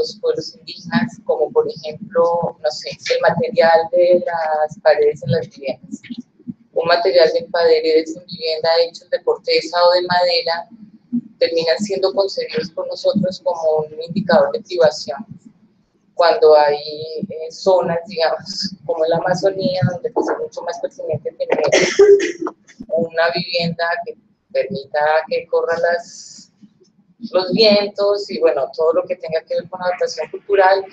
los pueblos indígenas, como por ejemplo, no sé, el material de las paredes en las viviendas. Un material de paredes en vivienda hechos de corteza o de madera terminan siendo concebidos por nosotros como un indicador de privación. Cuando hay zonas, digamos, como en la Amazonía, donde pues, es mucho más pertinente tener una vivienda que permita que corran los vientos y, bueno, todo lo que tenga que ver con adaptación cultural,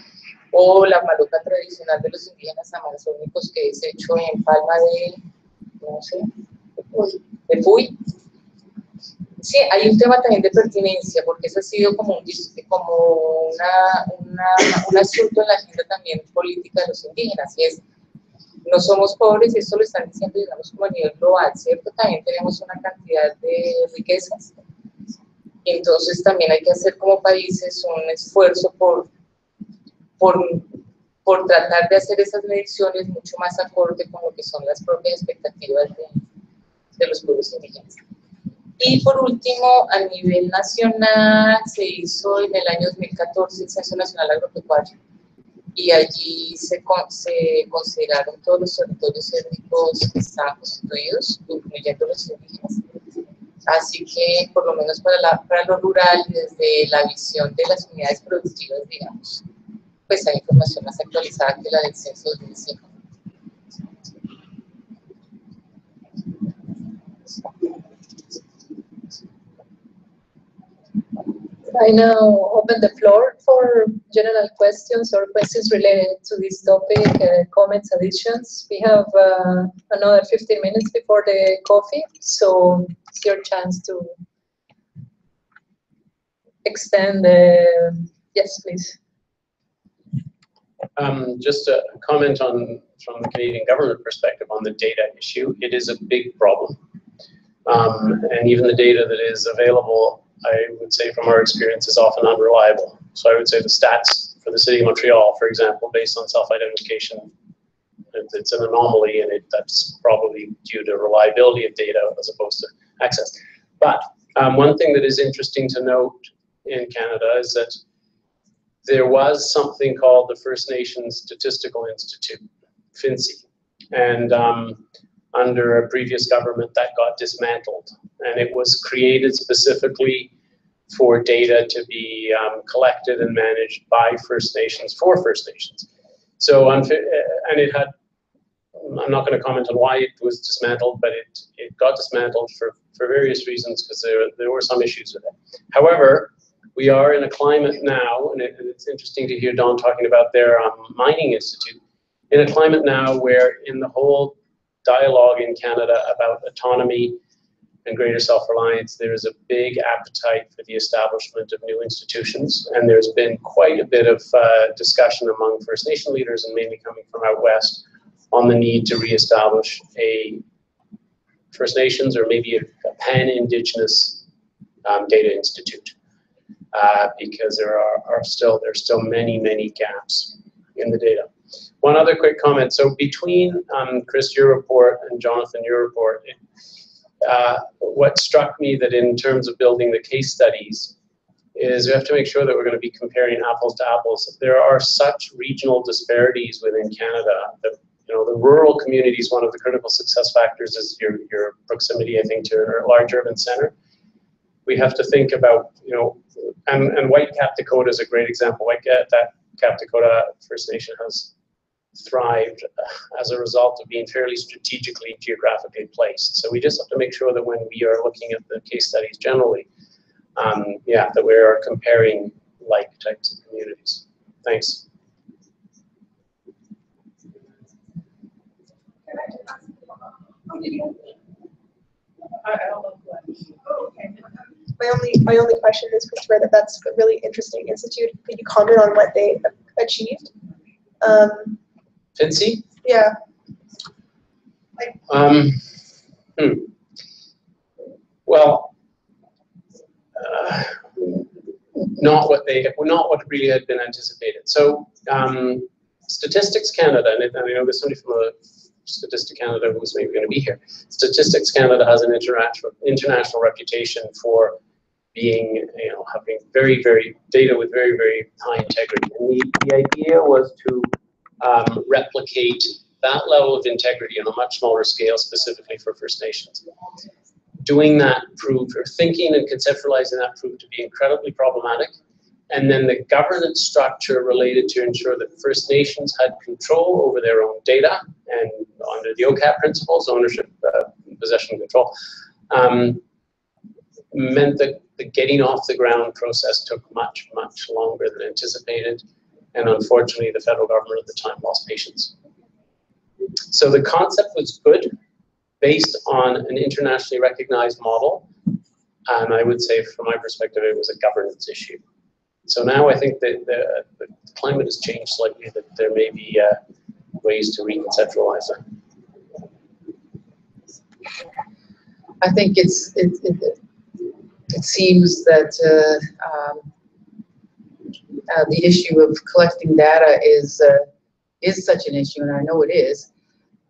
o la maloca tradicional de los indígenas amazónicos, que es hecho en palma de, no sé, de puy. Sí, hay un tema también de pertinencia, porque eso ha sido como un asunto en la agenda también política de los indígenas, y es, no somos pobres, y esto lo están diciendo, digamos, como a nivel global, ¿cierto? También tenemos una cantidad de riquezas, y entonces también hay que hacer como países un esfuerzo por tratar de hacer esas mediciones mucho más acorde con lo que son las propias expectativas de los pueblos indígenas. Y por último, a nivel nacional, se hizo en el año 2014 el Censo Nacional Agropecuario, y allí se consideraron todos los territorios étnicos que estaban constituidos, incluyendo los indígenas. Así que, por lo menos para lo rural, desde la visión de las unidades productivas, digamos, pues hay información más actualizada que la del Censo 2005. I now open the floor for general questions or questions related to this topic, comments, additions. We have another 15 minutes before the coffee, so it's your chance to extend the... Yes, please. Just a comment from the Canadian government perspective on the data issue. It is a big problem. And even the data that is available, I would say from our experience, is often unreliable. So I would say the stats for the city of Montreal, for example, based on self-identification, it's an anomaly, and that's probably due to reliability of data as opposed to access. But one thing that is interesting to note in Canada is that there was something called the First Nations Statistical Institute, FINSI, and under a previous government that got dismantled, and it was created specifically for data to be collected and managed by First Nations for First Nations. So, and it had, I'm not going to comment on why it was dismantled, but it got dismantled for various reasons, because there were some issues with it. However, we are in a climate now, and it's interesting to hear Don talking about their mining institute, in a climate now where in the whole dialogue in Canada about autonomy and greater self-reliance, there is a big appetite for the establishment of new institutions, and there's been quite a bit of discussion among First Nation leaders, and mainly coming from out west, on the need to reestablish a First Nations or maybe a pan-Indigenous data institute, because there's still many gaps in the data. One other quick comment. So between Chris, your report, and Jonathan, your report, what struck me that in terms of building the case studies is we have to make sure that we're going to be comparing apples to apples. There are such regional disparities within Canada that, you know, the rural communities, one of the critical success factors is your proximity, I think, to a large urban center. We have to think about, you know, and Whitecap Dakota is a great example. Whitecap Dakota First Nation has thrived as a result of being fairly strategically geographically placed. So we just have to make sure that when we are looking at the case studies generally, that we are comparing like types of communities. Thanks. My only question is, Christopher, that's a really interesting institute. Could you comment on what they achieved? FINSI? Yeah. Well, not what really had been anticipated. So, Statistics Canada, and I know there's somebody from Statistics Canada who's maybe going to be here. Statistics Canada has an international reputation for being, having very, very data with very, very high integrity. And the idea was to replicate that level of integrity on a much smaller scale, specifically for First Nations. Doing that proved, or thinking and conceptualizing that proved to be incredibly problematic. And then the governance structure related to ensure that First Nations had control over their own data, and under the OCAP principles, ownership, possession, control, meant that the getting off the ground process took much, much longer than anticipated. And unfortunately, the federal government at the time lost patience. So the concept was good, based on an internationally recognized model. And I would say, from my perspective, it was a governance issue. So now I think that the climate has changed slightly, that there may be ways to reconceptualize it. I think it seems that the issue of collecting data is such an issue, and I know it is.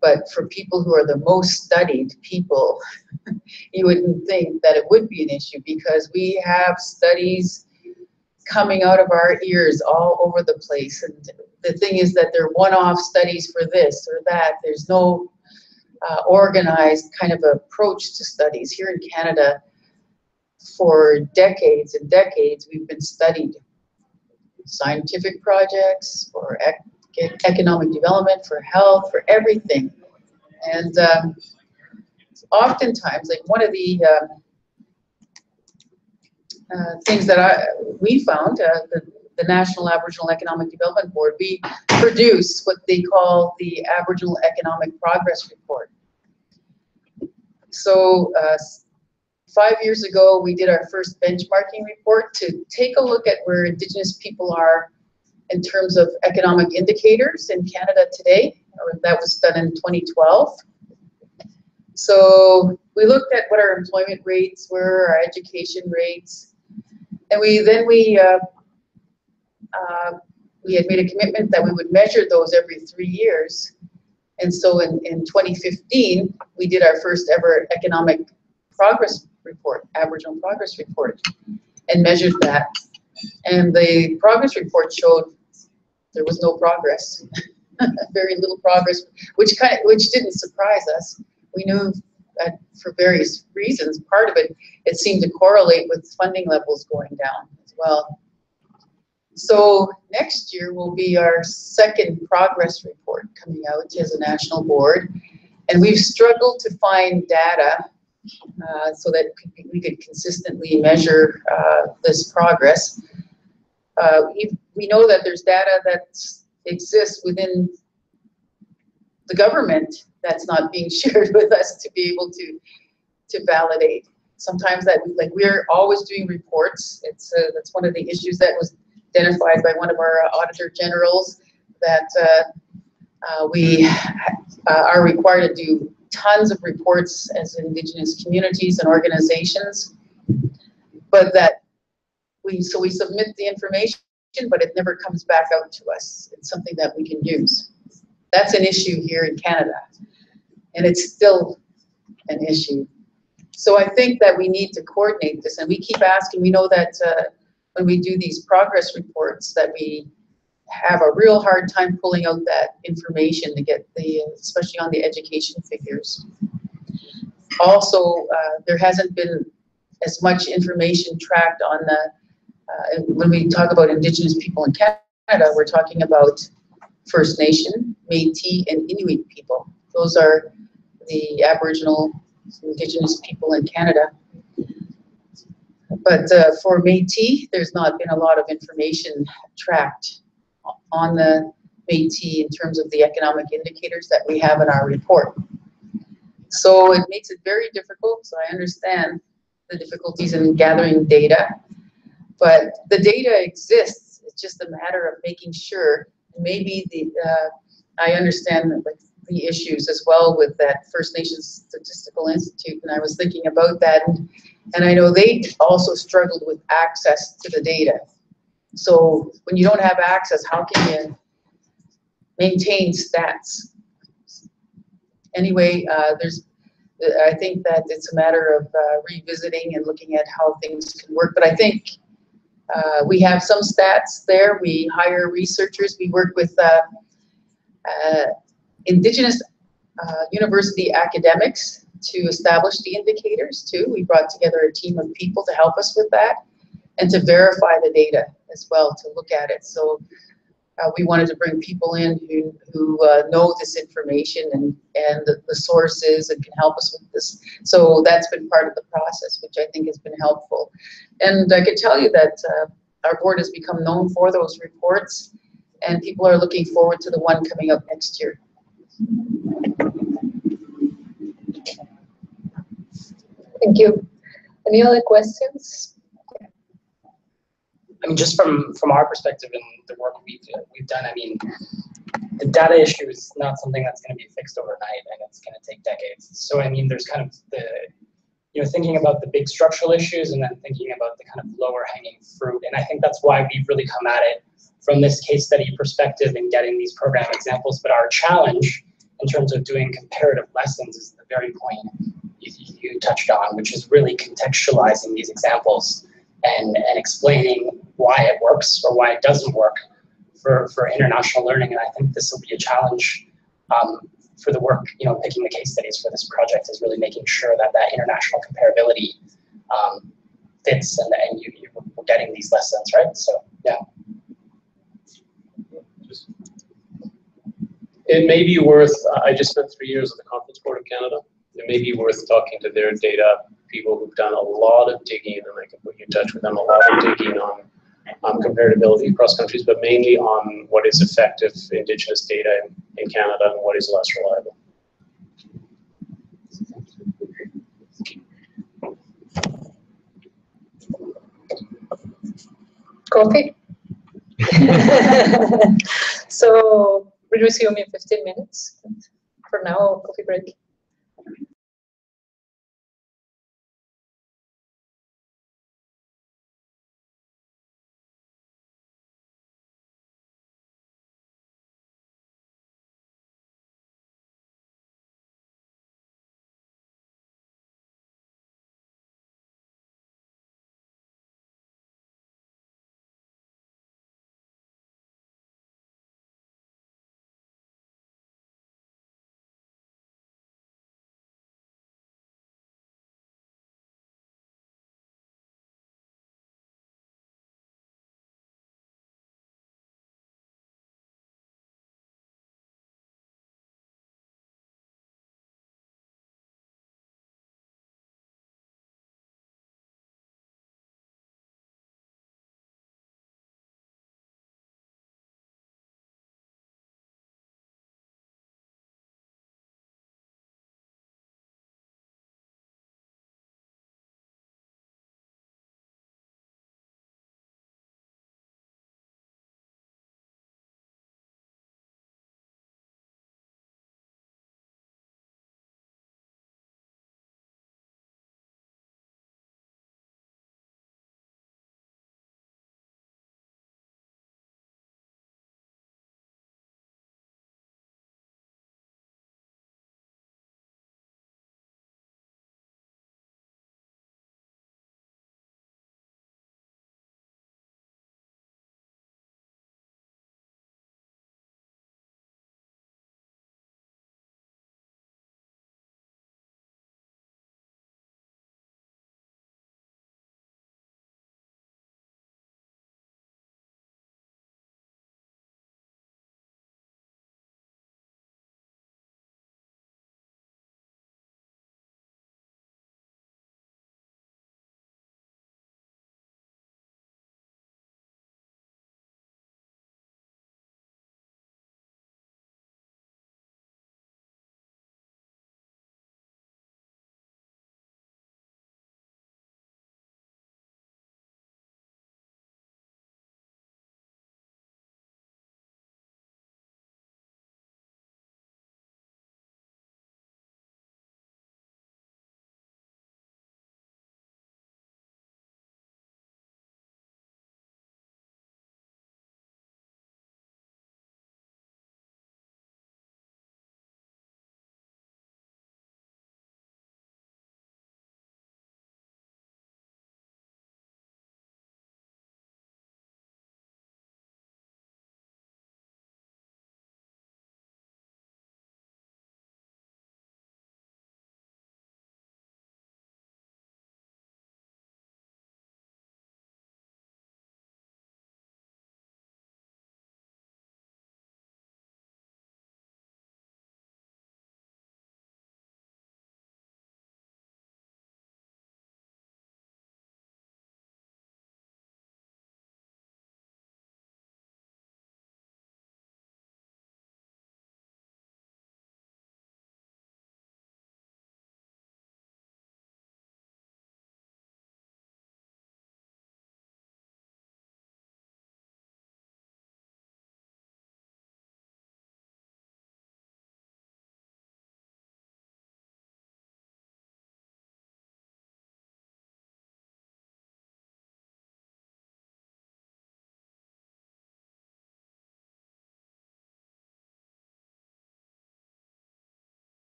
But for people who are the most studied people, you wouldn't think that it would be an issue, because we have studies coming out of our ears all over the place. And the thing is that they're one-off studies for this or that. There's no organized kind of approach to studies. Here in Canada, for decades and decades, we've been studied. Scientific projects, for economic development, for health, for everything. And oftentimes, like one of the things that we found, the National Aboriginal Economic Development Board, we produce what they call the Aboriginal Economic Progress Report. So 5 years ago, we did our first benchmarking report to take a look at where Indigenous people are in terms of economic indicators in Canada today. That was done in 2012. So we looked at what our employment rates were, our education rates, and we had made a commitment that we would measure those every 3 years. And so in 2015, we did our first ever economic progress report, Aboriginal progress report, and measured that. And the progress report showed there was no progress, very little progress, which didn't surprise us. We knew that for various reasons. Part of it seemed to correlate with funding levels going down as well. So next year will be our second progress report coming out as a national board, and we've struggled to find data so that we could consistently measure this progress. We know that there's data that exists within the government that's not being shared with us to be able to validate. Sometimes that, like, we're always doing reports. That's one of the issues that was identified by one of our auditor generals, that we are required to do tons of reports as Indigenous communities and organizations, but that we submit the information, but it never comes back out to us. It's something that we can use. That's an issue here in Canada, and it's still an issue. So I think that we need to coordinate this, and we keep asking. We know that when we do these progress reports, that we have a real hard time pulling out that information to get especially on the education figures. Also, there hasn't been as much information tracked on when we talk about Indigenous people in Canada, we're talking about First Nation, Métis, and Inuit people. Those are the Aboriginal Indigenous people in Canada. But for Métis, there's not been a lot of information tracked on the Métis in terms of the economic indicators that we have in our report. So it makes it very difficult. So I understand the difficulties in gathering data, but the data exists. It's just a matter of making sure. Maybe I understand the issues as well with that First Nations Statistical Institute, and I was thinking about that, and I know they also struggled with access to the data. So when you don't have access, how can you maintain stats? Anyway, I think that it's a matter of revisiting and looking at how things can work. But I think we have some stats there. We hire researchers. We work with Indigenous university academics to establish the indicators too. We brought together a team of people to help us with that and to verify the data as well, to look at it. So we wanted to bring people in who know this information and the sources and can help us with this. So that's been part of the process, which I think has been helpful. And I can tell you that our board has become known for those reports, and people are looking forward to the one coming up next year. Thank you. Any other questions? I mean, just from our perspective and the work we've done, I mean, the data issue is not something that's going to be fixed overnight, and it's going to take decades. So I mean, there's kind of the, you know, thinking about the big structural issues and then thinking about the kind of lower hanging fruit. And I think that's why we've really come at it from this case study perspective and getting these program examples. But our challenge in terms of doing comparative lessons is the very point you touched on, which is really contextualizing these examples and explaining why it works or why it doesn't work for international learning. And I think this will be a challenge for the work, you know, picking the case studies for this project, is really making sure that that international comparability fits and you're getting these lessons, right? So, yeah. It may be worth, I just spent 3 years at the Conference Board of Canada. It may be worth talking to their data people who've done a lot of digging, and I can put you in touch with them, a lot of digging on comparability across countries, but mainly on what is effective Indigenous data in Canada and what is less reliable. Coffee? So we resume in 15 minutes. For now, coffee break.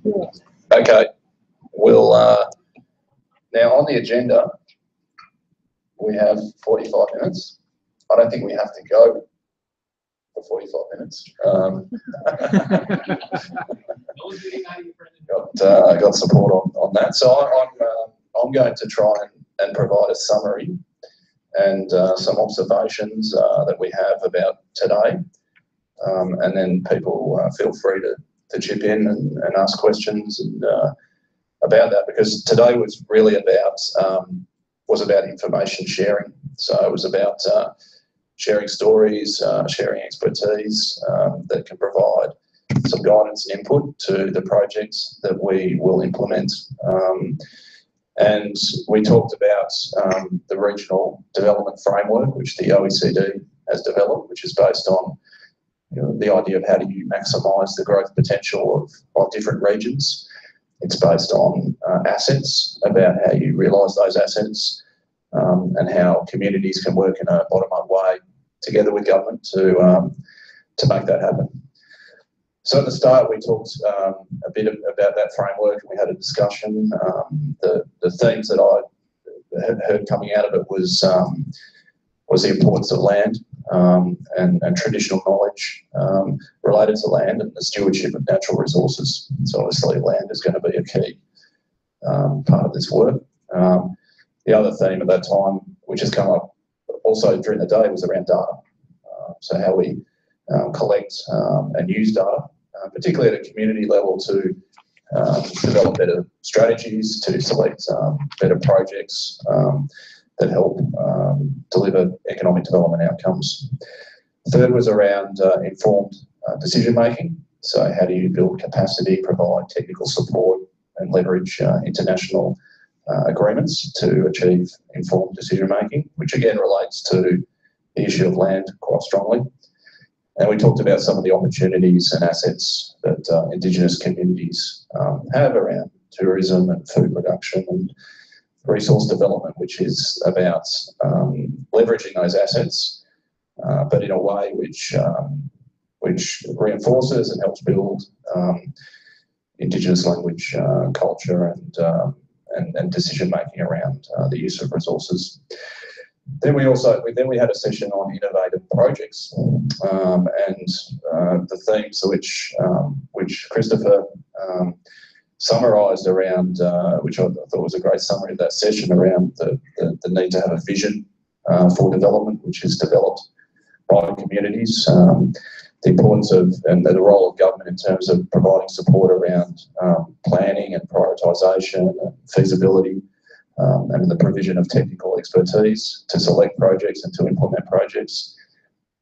Okay, we'll now on the agenda we have 45 minutes. I don't think we have to go for 45 minutes. Got support on that. So I'm going to try and provide a summary and some observations that we have about today, and then people feel free to chip in and ask questions and about that, because today was really about information sharing. So it was about sharing stories, sharing expertise that can provide some guidance and input to the projects that we will implement. And we talked about the regional development framework, which the OECD has developed, which is based on the idea of how do you maximise the growth potential of different regions. It's based on assets, about how you realise those assets, and how communities can work in a bottom-up way together with government to make that happen. So at the start, we talked a bit about that framework, and we had a discussion. The themes that I had heard coming out of it was the importance of land and traditional knowledge related to land and the stewardship of natural resources. So obviously land is going to be a key part of this work. The other theme at that time, which has come up also during the day, was around data. So how we collect and use data, particularly at a community level, to develop better strategies, to select better projects that help deliver economic development outcomes. Third was around informed decision making. So how do you build capacity, provide technical support and leverage international agreements to achieve informed decision making, which again relates to the issue of land quite strongly. And we talked about some of the opportunities and assets that Indigenous communities have around tourism and food production and resource development, which is about leveraging those assets, but in a way which reinforces and helps build Indigenous language, culture, and decision making around the use of resources. Then we had a session on innovative projects, and the themes which Christopher summarised around, which I thought was a great summary of that session, around the need to have a vision for development, which is developed by communities, the importance of and the role of government in terms of providing support around planning and prioritisation and feasibility, and the provision of technical expertise to select projects and to implement projects,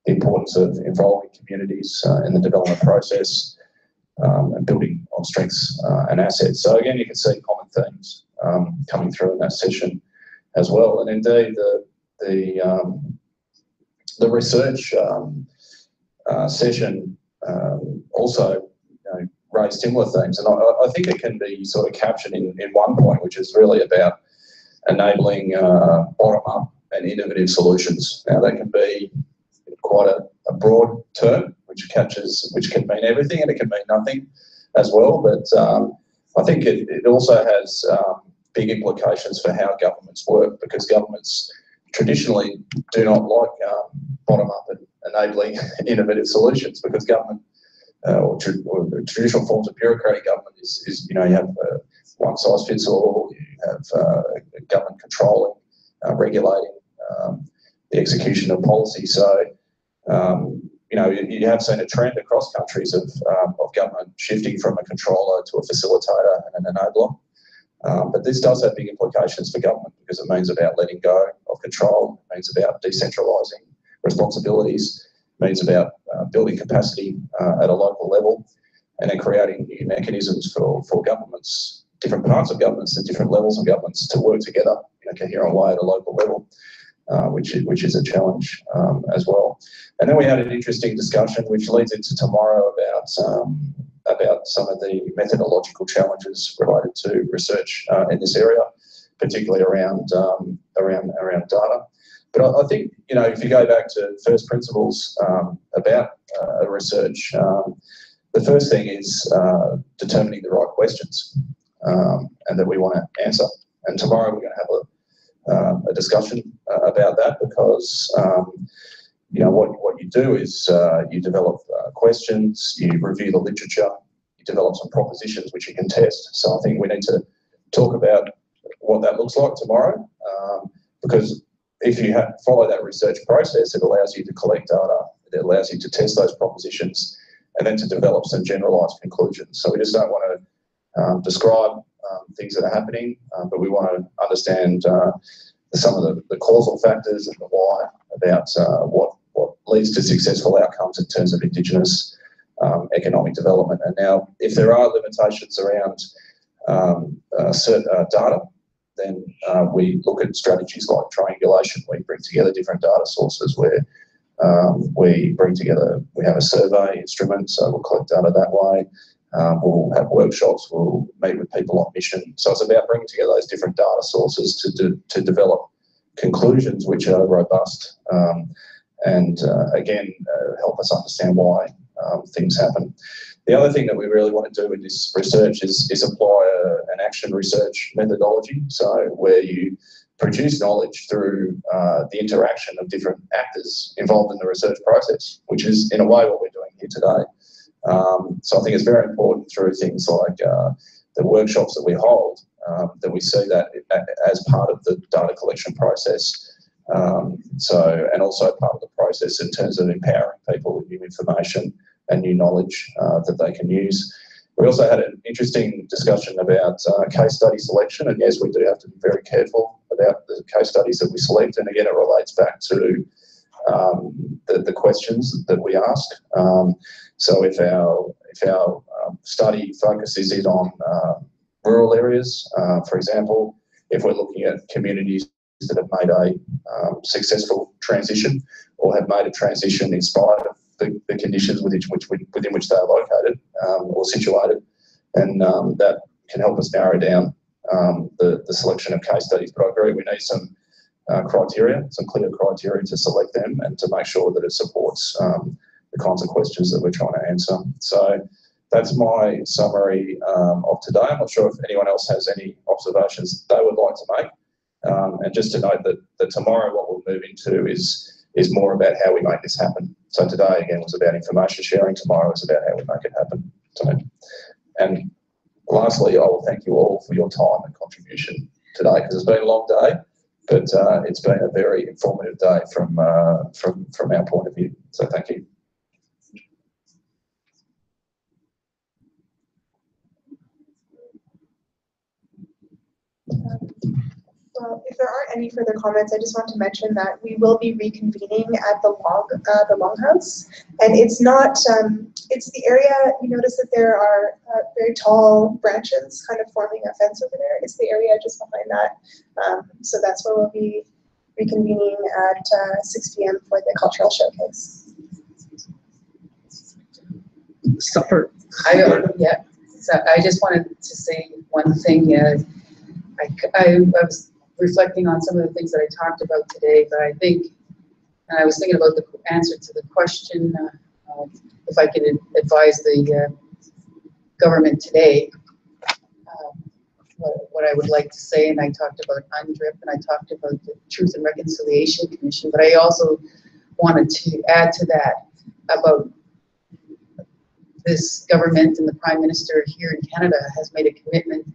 the importance of involving communities in the development process, and building on strengths and assets. So again, you can see common themes coming through in that session as well. And indeed, the research session also raised similar themes, and I think it can be sort of captured in one point, which is really about enabling bottom-up and innovative solutions. Now, that can be quite a broad term, which can mean everything, and it can mean nothing as well. But I think it also has big implications for how governments work, because governments traditionally do not like bottom-up and enabling innovative solutions, because government or traditional forms of bureaucratic government is you have one size fits all. You have government controlling, regulating the execution of policy. So you have seen a trend across countries of government shifting from a controller to a facilitator and an enabler. But this does have big implications for government, because it means about letting go of control, it means about decentralising responsibilities, it means about building capacity at a local level, and then creating new mechanisms for governments, different parts of governments and different levels of governments to work together in a coherent way at a local level, which is a challenge as well. And then we had an interesting discussion, which leads into tomorrow, about some of the methodological challenges related to research in this area, particularly around data. But I think, if you go back to first principles about research, the first thing is determining the right questions and that we want to answer. And tomorrow we're going to have a discussion about that, because you know, what you do is you develop questions, you review the literature, you develop some propositions which you can test. So I think we need to talk about what that looks like tomorrow, because if you follow that research process, it allows you to collect data, it allows you to test those propositions, and then to develop some generalised conclusions. So we just don't want to describe things that are happening, but we want to understand some of the causal factors and the why about what leads to successful outcomes in terms of Indigenous economic development. And now, if there are limitations around certain data, then we look at strategies like triangulation. We bring together different data sources where we have a survey instrument, so we'll collect data that way. We'll have workshops, we'll meet with people on mission. So it's about bringing together those different data sources to develop conclusions which are robust and again, help us understand why things happen. The other thing that we really want to do in this research is apply an action research methodology, so where you produce knowledge through the interaction of different actors involved in the research process, which is in a way what we're doing here today. So I think it's very important through things like the workshops that we hold, that we see that as part of the data collection process. And also part of the process in terms of empowering people with new information and new knowledge that they can use. We also had an interesting discussion about case study selection, and yes, we do have to be very careful about the case studies that we select, and again, it relates back to the questions that we ask. So if our study focuses in on rural areas, for example, if we're looking at communities that have made a successful transition or have made a transition in spite of the conditions within which they are located or situated, and that can help us narrow down the selection of case studies. But I agree, we need some criteria, some clear criteria to select them and to make sure that it supports the kinds of questions that we're trying to answer. So that's my summary of today. I'm not sure if anyone else has any observations they would like to make. And just to note that tomorrow what we'll move into is more about how we make this happen. So today, again, was about information sharing. Tomorrow is about how we make it happen. So, and lastly, I will thank you all for your time and contribution today, because it's been a long day, but it's been a very informative day from our point of view. So thank you. Well, if there aren't any further comments, I just want to mention that we will be reconvening at the Longhouse, and it's not. It's the area. You notice that there are very tall branches, kind of forming a fence over there. It's the area just behind that. So that's where we'll be reconvening at 6 p.m. for the cultural showcase. Supper. Yeah. So I just wanted to say one thing. I was reflecting on some of the things that I talked about today, but I think, and I was thinking about the answer to the question, if I could advise the government today, what I would like to say, and I talked about UNDRIP, and I talked about the Truth and Reconciliation Commission, but I also wanted to add to that about this government, and the Prime Minister here in Canada has made a commitment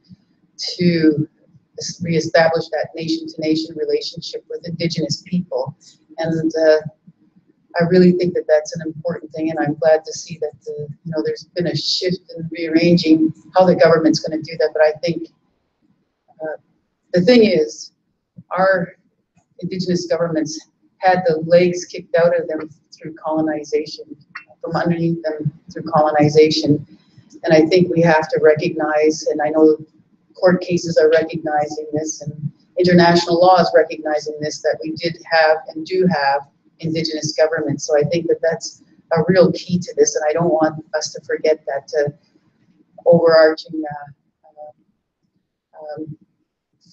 to reestablish that nation-to-nation relationship with Indigenous people, and I really think that that's an important thing, and I'm glad to see that there's been a shift in rearranging how the government's going to do that. But I think the thing is, our Indigenous governments had the legs kicked out of them through colonization, from underneath them through colonization, and I think we have to recognize, and I know court cases are recognizing this, and international law is recognizing this, that we did have and do have Indigenous governments. So I think that that's a real key to this, and I don't want us to forget that overarching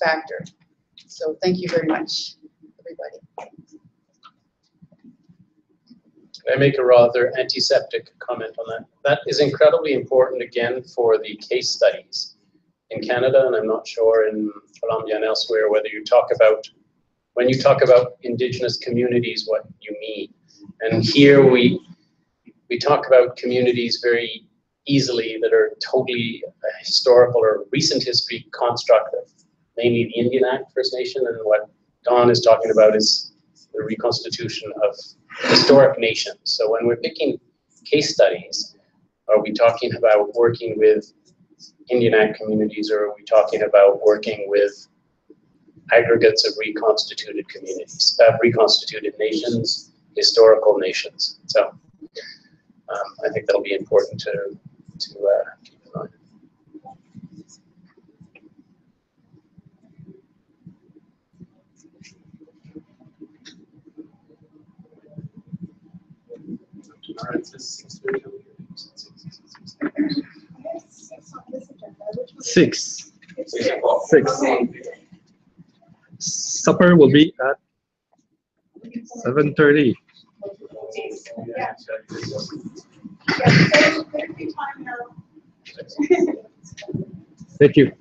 factor. So thank you very much, everybody. Can I make a rather antiseptic comment on that? That is incredibly important, again, for the case studies in Canada, and I'm not sure in Colombia and elsewhere whether you talk about, when you talk about Indigenous communities, what you mean. And here we talk about communities very easily that are totally historical or recent history construct of mainly the Indian Act First Nation, and what Don is talking about is the reconstitution of historic nations. So when we're picking case studies, are we talking about working with Indian Act communities, or are we talking about working with aggregates of reconstituted communities, reconstituted nations, historical nations? So I think that'll be important to keep in mind. All right, Six. Supper will be at 7:30. Thank you.